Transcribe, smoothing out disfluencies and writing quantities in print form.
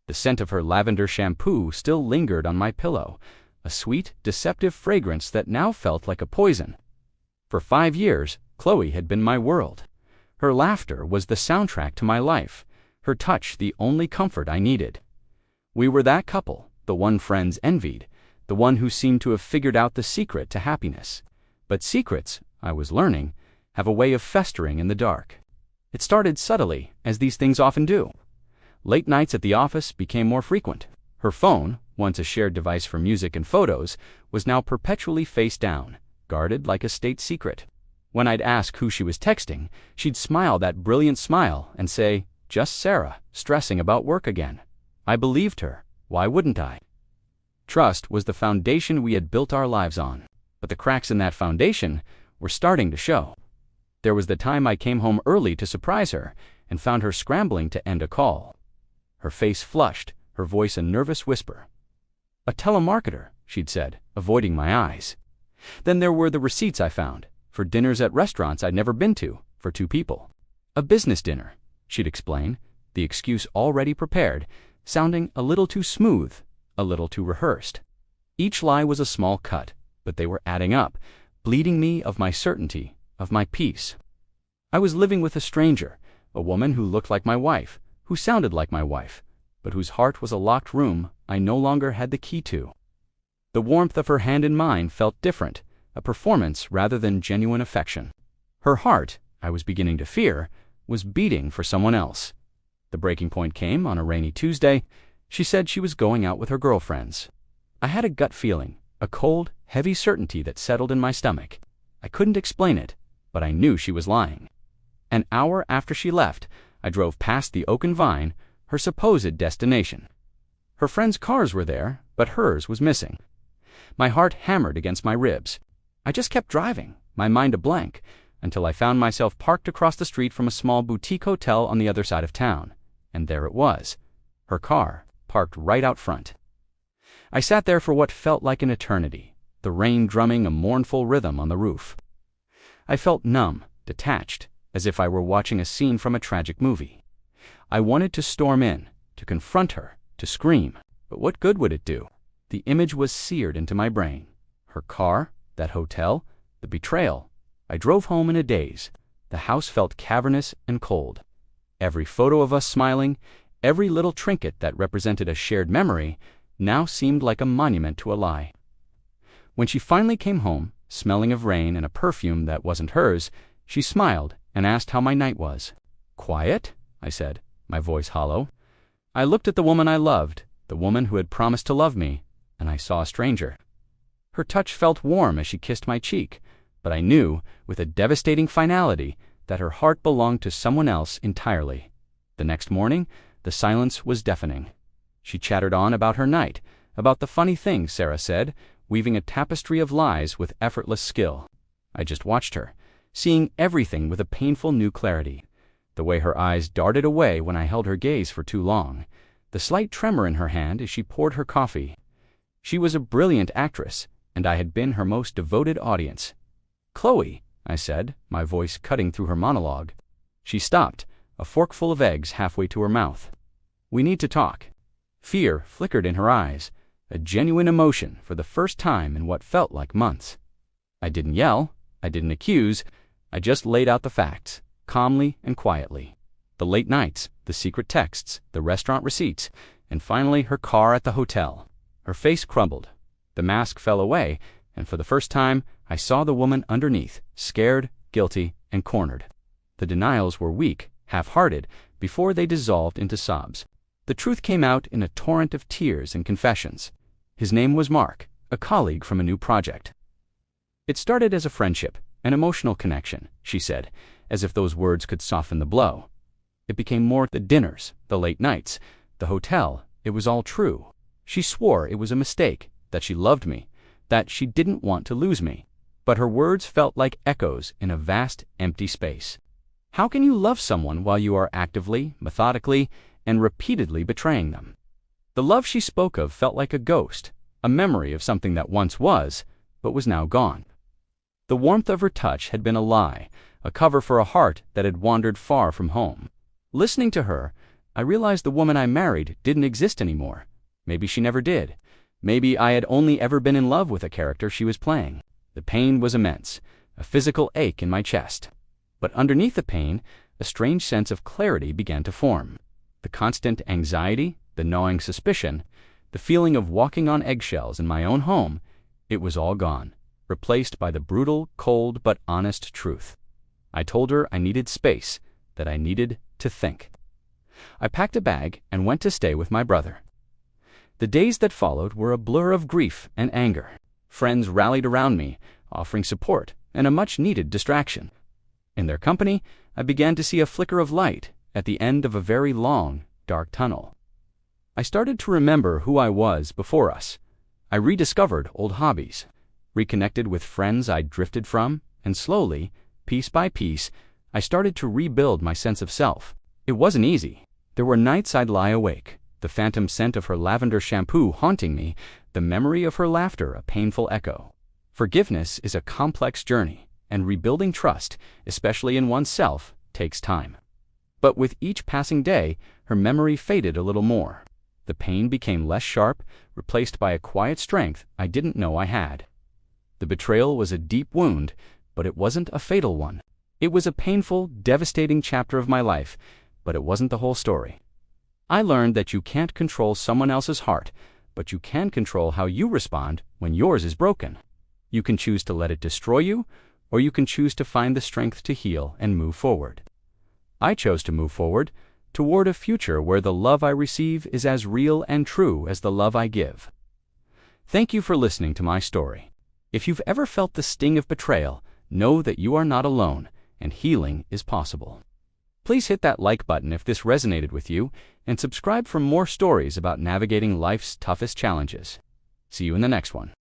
The scent of her lavender shampoo still lingered on my pillow, a sweet, deceptive fragrance that now felt like a poison. For 5 years, Chloe had been my world. Her laughter was the soundtrack to my life, her touch the only comfort I needed. We were that couple, the one friends envied, the one who seemed to have figured out the secret to happiness. But secrets, I was learning, have a way of festering in the dark. It started subtly, as these things often do. Late nights at the office became more frequent. Her phone, once a shared device for music and photos, was now perpetually face down, guarded like a state secret. When I'd ask who she was texting, she'd smile that brilliant smile and say, "Just Sarah, stressing about work again." I believed her. Why wouldn't I? Trust was the foundation we had built our lives on, but the cracks in that foundation were starting to show. There was the time I came home early to surprise her and found her scrambling to end a call. Her face flushed, her voice a nervous whisper. "A telemarketer," she'd said, avoiding my eyes. Then there were the receipts I found, for dinners at restaurants I'd never been to, for 2 people. "A business dinner," she'd explain, the excuse already prepared, sounding a little too smooth, a little too rehearsed. Each lie was a small cut, but they were adding up, bleeding me of my certainty, of my peace. I was living with a stranger, a woman who looked like my wife, who sounded like my wife, but whose heart was a locked room I no longer had the key to. The warmth of her hand in mine felt different, a performance rather than genuine affection. Her heart, I was beginning to fear, was beating for someone else. The breaking point came on a rainy Tuesday. She said she was going out with her girlfriends. I had a gut feeling, a cold, heavy certainty that settled in my stomach. I couldn't explain it, but I knew she was lying. An hour after she left, I drove past the Oak and Vine, her supposed destination. Her friends' cars were there, but hers was missing. My heart hammered against my ribs. I just kept driving, my mind a blank, until I found myself parked across the street from a small boutique hotel on the other side of town. And there it was, her car, parked right out front. I sat there for what felt like an eternity, the rain drumming a mournful rhythm on the roof. I felt numb, detached, as if I were watching a scene from a tragic movie. I wanted to storm in, to confront her, to scream, but what good would it do? The image was seared into my brain. Her car, that hotel, the betrayal. I drove home in a daze. The house felt cavernous and cold. Every photo of us smiling, every little trinket that represented a shared memory, now seemed like a monument to a lie. When she finally came home, smelling of rain and a perfume that wasn't hers, she smiled and asked how my night was. "Quiet?" I said, my voice hollow. I looked at the woman I loved, the woman who had promised to love me, and I saw a stranger. Her touch felt warm as she kissed my cheek, but I knew, with a devastating finality, that her heart belonged to someone else entirely. The next morning, the silence was deafening. She chattered on about her night, about the funny things Sarah said, weaving a tapestry of lies with effortless skill. I just watched her, seeing everything with a painful new clarity. The way her eyes darted away when I held her gaze for too long, the slight tremor in her hand as she poured her coffee. She was a brilliant actress, and I had been her most devoted audience. "Chloe," I said, my voice cutting through her monologue. She stopped, a forkful of eggs halfway to her mouth. "We need to talk." Fear flickered in her eyes, a genuine emotion for the first time in what felt like months. I didn't yell, I didn't accuse, I just laid out the facts, calmly and quietly. The late nights, the secret texts, the restaurant receipts, and finally her car at the hotel. Her face crumbled. The mask fell away, and for the first time, I saw the woman underneath, scared, guilty, and cornered. The denials were weak, half-hearted, before they dissolved into sobs. The truth came out in a torrent of tears and confessions. His name was Mark, a colleague from a new project. "It started as a friendship, an emotional connection," she said, as if those words could soften the blow. "It became more the dinners, the late nights, the hotel. It was all true. She swore it was a mistake, that she loved me, that she didn't want to lose me. But her words felt like echoes in a vast, empty space. How can you love someone while you are actively, methodically, and repeatedly betraying them? The love she spoke of felt like a ghost, a memory of something that once was, but was now gone. The warmth of her touch had been a lie, a cover for a heart that had wandered far from home. Listening to her, I realized the woman I married didn't exist anymore. Maybe she never did. Maybe I had only ever been in love with a character she was playing. The pain was immense, a physical ache in my chest. But underneath the pain, a strange sense of clarity began to form. The constant anxiety, the gnawing suspicion, the feeling of walking on eggshells in my own home, it was all gone, replaced by the brutal, cold, but honest truth. I told her I needed space, that I needed to think. I packed a bag and went to stay with my brother. The days that followed were a blur of grief and anger. Friends rallied around me, offering support and a much-needed distraction. In their company, I began to see a flicker of light at the end of a very long, dark tunnel. I started to remember who I was before us. I rediscovered old hobbies, reconnected with friends I'd drifted from, and slowly, piece by piece, I started to rebuild my sense of self. It wasn't easy. There were nights I'd lie awake, the phantom scent of her lavender shampoo haunting me, the memory of her laughter a painful echo. Forgiveness is a complex journey, and rebuilding trust, especially in oneself, takes time. But with each passing day, her memory faded a little more. The pain became less sharp, replaced by a quiet strength I didn't know I had. The betrayal was a deep wound, but it wasn't a fatal one. It was a painful, devastating chapter of my life, but it wasn't the whole story. I learned that you can't control someone else's heart, but you can control how you respond when yours is broken. You can choose to let it destroy you, or you can choose to find the strength to heal and move forward. I chose to move forward, toward a future where the love I receive is as real and true as the love I give. Thank you for listening to my story. If you've ever felt the sting of betrayal, know that you are not alone, and healing is possible. Please hit that like button if this resonated with you, and subscribe for more stories about navigating life's toughest challenges. See you in the next one.